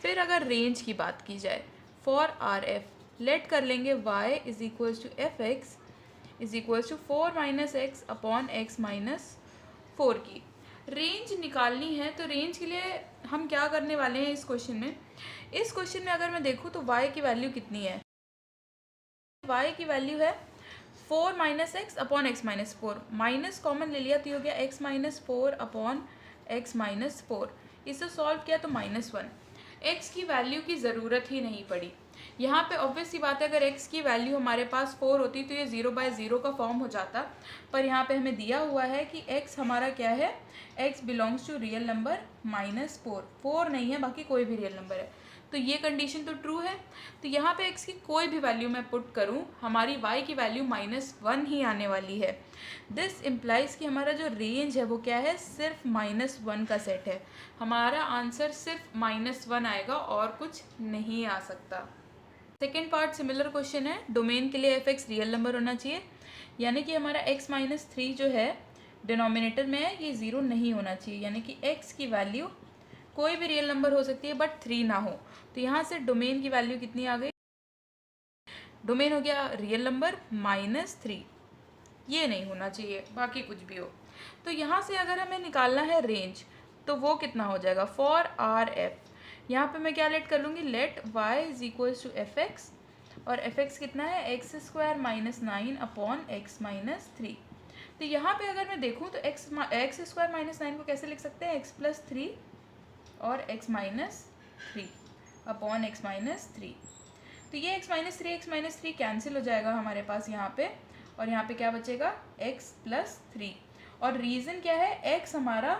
फिर अगर रेंज की बात की जाए, फॉर RF लेट कर लेंगे y = f(x) = 4 - x upon x - 4 की रेंज निकालनी है। तो रेंज के लिए हम क्या करने वाले हैं इस क्वेश्चन में, इस क्वेश्चन में अगर मैं देखूँ तो y की वैल्यू कितनी है, y की वैल्यू है 4 - x upon x - 4, minus common ले लिया तो ये हो गया x - 4 upon x - 4। इसे सॉल्व किया तो -1, x की वैल्यू की ज़रूरत ही नहीं पड़ी। यहाँ पे ऑब्वियस सी बात है, अगर x की वैल्यू हमारे पास 4 होती तो ये 0/0 का फॉर्म हो जाता, पर यहाँ पे हमें दिया हुआ है कि x हमारा क्या है, x belongs to real number -4 नहीं है, बाकी कोई भी रियल नंबर है। तो ये कंडीशन तो ट्रू है। तो यहाँ पे x की कोई भी वैल्यू मैं पुट करूँ, हमारी y की वैल्यू -1 ही आने वाली है। दिस इम्प्लाइज कि हमारा जो रेंज है वो क्या है, सिर्फ -1 का सेट है। हमारा आंसर सिर्फ -1 आएगा और कुछ नहीं आ सकता। सेकेंड पार्ट सिमिलर क्वेश्चन है। डोमेन के लिए f(x) रियल नंबर होना चाहिए, यानी कि हमारा x - 3 जो है डिनोमिनेटर में है, ये 0 नहीं होना चाहिए। यानी कि x की वैल्यू कोई भी रियल नंबर हो सकती है बट 3 ना हो। तो यहाँ से डोमेन की वैल्यू कितनी आ गई, डोमेन हो गया रियल नंबर -3, ये नहीं होना चाहिए, बाकी कुछ भी हो। तो यहाँ से अगर हमें निकालना है रेंज तो वो कितना हो जाएगा, फॉर RF यहाँ पे मैं क्या लेट कर लूँगी, लेट y = f(x) और f(x) कितना है, x² - 9 upon x - 3। तो यहाँ पे अगर मैं देखूँ तो x² - 9 को कैसे लिख सकते हैं, x + 3 और x - 3 अपॉन x - 3। तो ये x - 3 कैंसिल हो जाएगा हमारे पास यहाँ पे, और यहाँ पे क्या बचेगा, x + 3। और रीज़न क्या है, x हमारा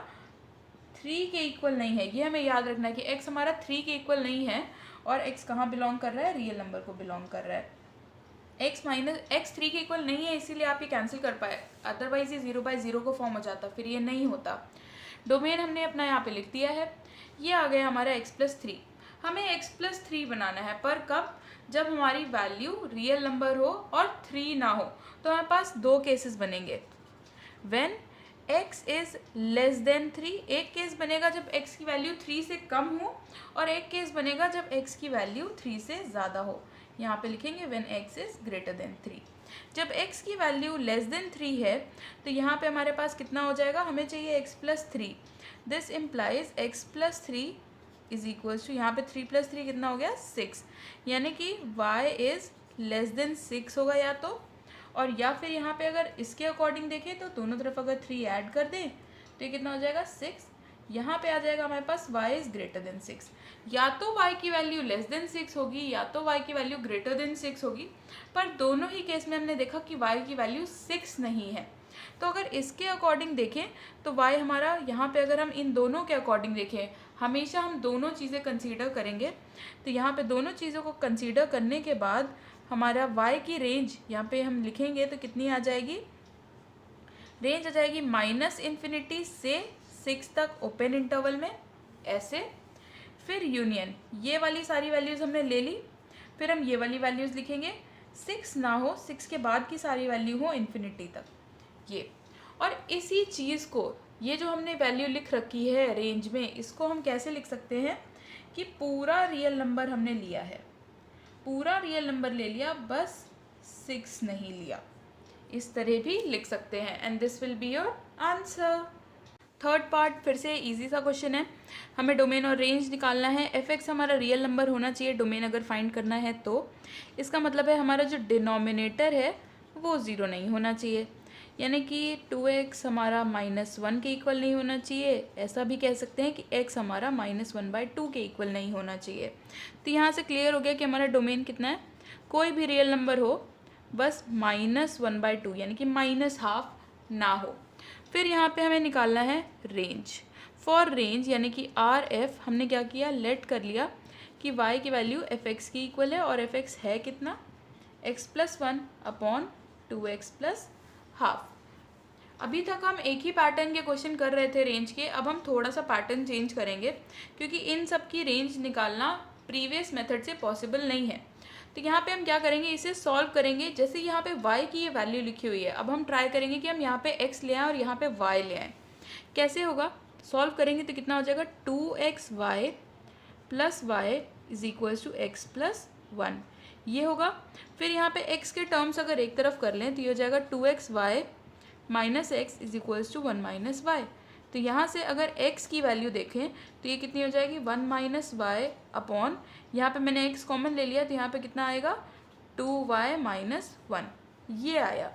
3 के इक्वल नहीं है, ये हमें याद रखना है कि x हमारा 3 के इक्वल नहीं है, और x कहाँ बिलोंग कर रहा है, रियल नंबर को बिलोंग कर रहा है। x 3 के इक्वल नहीं है, इसीलिए आप ये कैंसिल कर पाए, अदरवाइज ये 0/0 को फॉर्म हो जाता, फिर ये नहीं होता। डोमेन हमने अपना यहाँ पे लिख दिया है, ये आ गया हमारा x + 3। हमें x + 3 बनाना है, पर कब, जब हमारी वैल्यू रियल नंबर हो और 3 ना हो। तो हमारे पास दो केसेस बनेंगे, when x is less then 3, एक केस बनेगा जब x की वैल्यू 3 से कम हो, और एक केस बनेगा जब x की वैल्यू 3 से ज़्यादा हो। यहाँ पे लिखेंगे when x is greater then 3। जब x की वैल्यू लेस देन 3 है तो यहाँ पे हमारे पास कितना हो जाएगा, हमें चाहिए x + 3। This implies x + 3 is equal to, यहाँ पे 3 + 3 कितना हो गया, 6। यानी कि y इज़ लेस देन 6 होगा या तो, और या फिर यहाँ पे अगर इसके अकॉर्डिंग देखें तो दोनों तरफ अगर 3 ऐड कर दें तो ये कितना हो जाएगा, 6। यहाँ पे आ जाएगा हमारे पास y इज़ ग्रेटर देन 6। या तो y की वैल्यू लेस देन 6 होगी या तो y की वैल्यू ग्रेटर देन 6 होगी, पर दोनों ही केस में हमने देखा कि y की वैल्यू 6 नहीं है। तो अगर इसके अकॉर्डिंग देखें तो y हमारा, यहाँ पे अगर हम इन दोनों के अकॉर्डिंग देखें, हमेशा हम दोनों चीज़ें कंसीडर करेंगे। तो यहाँ पे दोनों चीज़ों को कंसीडर करने के बाद हमारा y की रेंज यहाँ पे हम लिखेंगे तो कितनी आ जाएगी, रेंज आ जाएगी -∞ से 6 तक ओपन इंटरवल में, ऐसे। फिर यूनियन, ये वाली सारी वैल्यूज़ हमने ले ली, फिर हम ये वाली वैल्यूज़ लिखेंगे, 6 ना हो, 6 के बाद की सारी वैल्यू हो इन्फिनिटी तक, ये। और इसी चीज़ को, ये जो हमने वैल्यू लिख रखी है रेंज में, इसको हम कैसे लिख सकते हैं, कि पूरा रियल नंबर हमने लिया है, पूरा रियल नंबर ले लिया, बस 6 नहीं लिया। इस तरह भी लिख सकते हैं and this will be your answer. Third part फिर से इजी सा क्वेश्चन है, हमें डोमेन और रेंज निकालना है। f(x) हमारा रियल नंबर होना चाहिए डोमेन अगर फाइंड करना है तो। इसका मतलब है हमारा जो डिनोमिनेटर है वो 0 नहीं होना चाहिए, यानी कि 2x हमारा -1 के इक्वल नहीं होना चाहिए। ऐसा भी कह सकते हैं कि x हमारा -1/2 के इक्वल नहीं होना चाहिए। तो यहाँ से क्लियर हो गया कि हमारा डोमेन कितना है, कोई भी रियल नंबर हो बस -1/2 यानी कि -½ ना हो। फिर यहाँ पे हमें निकालना है रेंज। फॉर रेंज यानी कि RF हमने क्या किया, लेट कर लिया कि y की वैल्यू fx की इक्वल है और fx है कितना, x+1/2x+½ अभी तक हम एक ही पैटर्न के क्वेश्चन कर रहे थे रेंज के, अब हम थोड़ा सा पैटर्न चेंज करेंगे क्योंकि इन सब की रेंज निकालना प्रीवियस मेथड से पॉसिबल नहीं है। तो यहाँ पे हम क्या करेंगे, इसे सॉल्व करेंगे। जैसे यहाँ पे y की ये वैल्यू लिखी हुई है, अब हम ट्राई करेंगे कि हम यहाँ पे x ले आएँ और यहाँ पे y ले आएँ। कैसे होगा, सॉल्व करेंगे तो कितना हो जाएगा, 2xy + y = x+1 ये होगा। फिर यहाँ पे x के टर्म्स अगर एक तरफ कर लें तो ये हो जाएगा 2xy - x = 1 - y। तो यहाँ से अगर x की वैल्यू देखें तो ये कितनी हो जाएगी, 1 - y अपॉन, यहाँ पे मैंने x कॉमन ले लिया तो यहाँ पे कितना आएगा, 2y - 1 ये आया।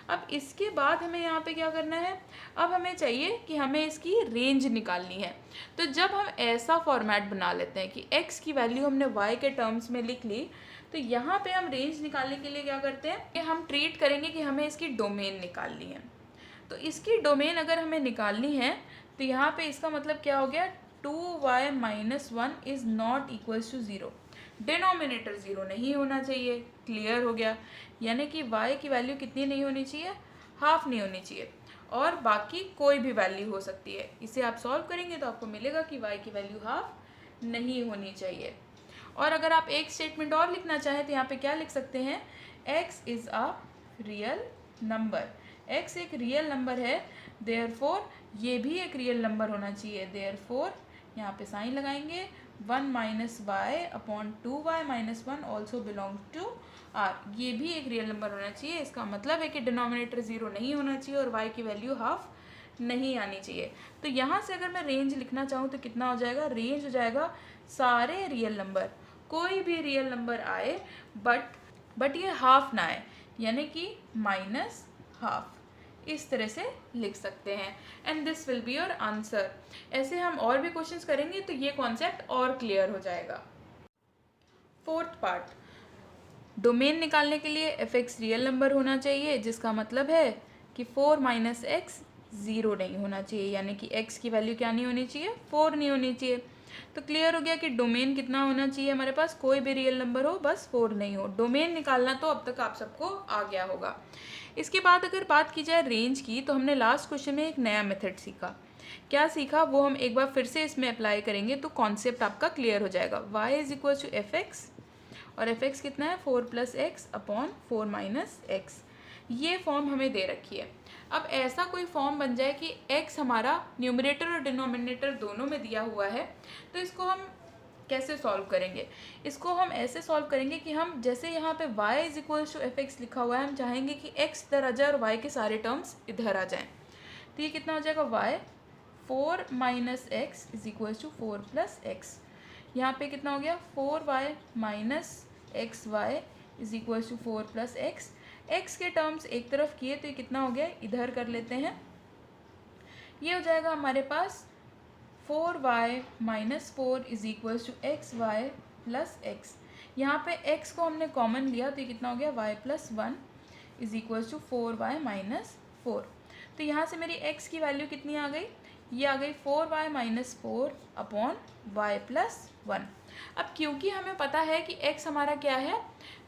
अब इसके बाद हमें यहाँ पे क्या करना है, अब हमें चाहिए कि हमें इसकी रेंज निकालनी है। तो जब हम ऐसा फॉर्मेट बना लेते हैं कि x की वैल्यू हमने y के टर्म्स में लिख ली, तो यहाँ पे हम रेंज निकालने के लिए क्या करते हैं कि हम ट्रीट करेंगे कि हमें इसकी डोमेन निकालनी है। तो इसकी डोमेन अगर हमें निकालनी है तो यहाँ पे इसका मतलब क्या हो गया, 2y - 1 is not equals to 0, denominator 0 नहीं होना चाहिए। क्लियर हो गया, यानी कि y की वैल्यू कितनी नहीं होनी चाहिए, ½ नहीं होनी चाहिए, और बाकी कोई भी वैल्यू हो सकती है। इसे आप सॉल्व करेंगे तो आपको मिलेगा कि y की वैल्यू ½ नहीं होनी चाहिए। और अगर आप एक स्टेटमेंट और लिखना चाहें तो यहाँ पे क्या लिख सकते हैं, x is a real number, x एक रियल नंबर है, देयरफॉर ये भी एक रियल नंबर होना चाहिए। देयरफॉर यहाँ पे साइन लगाएंगे, 1 - y upon 2y - 1 also belong to r, ये भी एक रियल नंबर होना चाहिए। इसका मतलब है कि डिनोमिनेटर 0 नहीं होना चाहिए और y की वैल्यू ½ नहीं आनी चाहिए। तो यहाँ से अगर मैं रेंज लिखना चाहूँ तो कितना हो जाएगा, रेंज हो जाएगा सारे रियल नंबर, कोई भी रियल नंबर आए बट ये ½ ना आए, यानी कि -½ इस तरह से लिख सकते हैं and this will be your answer. ऐसे हम और भी क्वेश्चंस करेंगे तो ये कॉन्सेप्ट और क्लियर हो जाएगा। फोर्थ पार्ट, डोमेन निकालने के लिए fx रियल नंबर होना चाहिए, जिसका मतलब है कि 4 - x 0 नहीं होना चाहिए, यानी कि x की वैल्यू क्या नहीं होनी चाहिए, 4 नहीं होनी चाहिए। तो क्लियर हो गया कि डोमेन कितना होना चाहिए हमारे पास, कोई भी रियल नंबर हो बस 4 नहीं हो। डोमेन निकालना तो अब तक आप सबको आ गया होगा। इसके बाद अगर बात की जाए रेंज की, तो हमने लास्ट क्वेश्चन में एक नया मेथड सीखा। क्या सीखा वो हम एक बार फिर से इसमें अप्लाई करेंगे तो कॉन्सेप्ट आपका क्लियर हो जाएगा। y = fx और fx कितना है, 4 + x अपॉन 4 - x, ये फॉर्म हमें दे रखी है। अब ऐसा कोई फॉर्म बन जाए कि x हमारा न्यूमरेटर और डिनोमिनेटर दोनों में दिया हुआ है, तो इसको हम कैसे सॉल्व करेंगे, इसको हम ऐसे सॉल्व करेंगे कि हम जैसे यहाँ पे y = fx लिखा हुआ है, हम चाहेंगे कि x इधर आ जाए और y के सारे टर्म्स इधर आ जाएं। तो ये कितना हो जाएगा, y 4 - x = 4 + x, यहाँ पे कितना हो गया, 4y - xy = 4 + x। x के टर्म्स एक तरफ किए तो ये कितना हो गया, इधर कर लेते हैं, ये हो जाएगा हमारे पास 4y - 4 = xy + x। यहाँ पे x को हमने कॉमन लिया तो ये कितना हो गया, y + 1 = 4y - 4। तो यहाँ से मेरी x की वैल्यू कितनी आ गई, ये आ गई 4y - 4 अपॉन y + 1। अब क्योंकि हमें पता है कि x हमारा क्या है,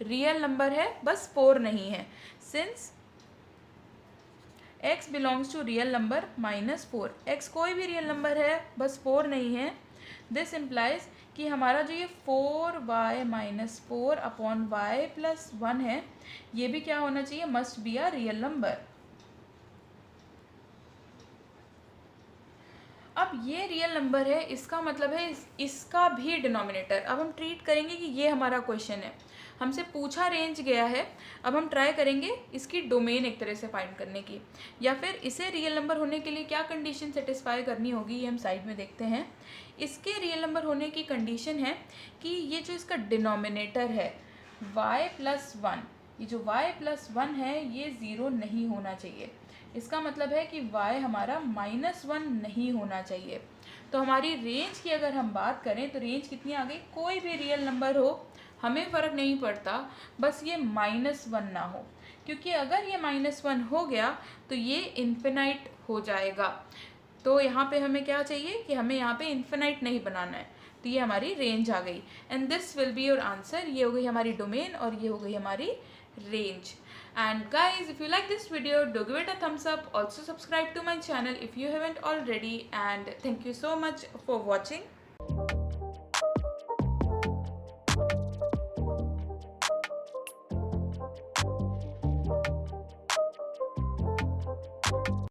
रियल नंबर है, बस 4 नहीं है, since x belongs to real number -4, x कोई भी रियल नंबर है बस 4 नहीं है, दिस इम्प्लाइज कि हमारा जो ये 4y - 4 अपॉन y + 1 है, ये भी क्या होना चाहिए, must be a real number. अब ये रियल नंबर है, इसका मतलब है इसका भी डिनोमिनेटर। अब हम ट्रीट करेंगे कि ये हमारा क्वेश्चन है, हमसे पूछा रेंज गया है, अब हम ट्राई करेंगे इसकी डोमेन एक तरह से फाइंड करने की, या फिर इसे रियल नंबर होने के लिए क्या कंडीशन सेटिस्फाई करनी होगी, ये हम साइड में देखते हैं। इसके रियल नंबर होने की कंडीशन है कि ये जो इसका डिनोमिनेटर है y+1, ये जो y+1 है ये ज़ीरो नहीं होना चाहिए। इसका मतलब है कि y हमारा -1 नहीं होना चाहिए। तो हमारी रेंज की अगर हम बात करें तो रेंज कितनी आ गई, कोई भी रियल नंबर हो हमें फ़र्क नहीं पड़ता, बस ये -1 ना हो, क्योंकि अगर ये -1 हो गया तो ये इन्फिनाइट हो जाएगा। तो यहाँ पे हमें क्या चाहिए कि हमें यहाँ पे इन्फिनाइट नहीं बनाना है। तो ये हमारी रेंज आ गई and this will be your answer. ये हो गई हमारी डोमेन और ये हो गई हमारी range. And guys, if you like this video, do give it a thumbs up. Also subscribe to my channel if you haven't already, and thank you so much for watching.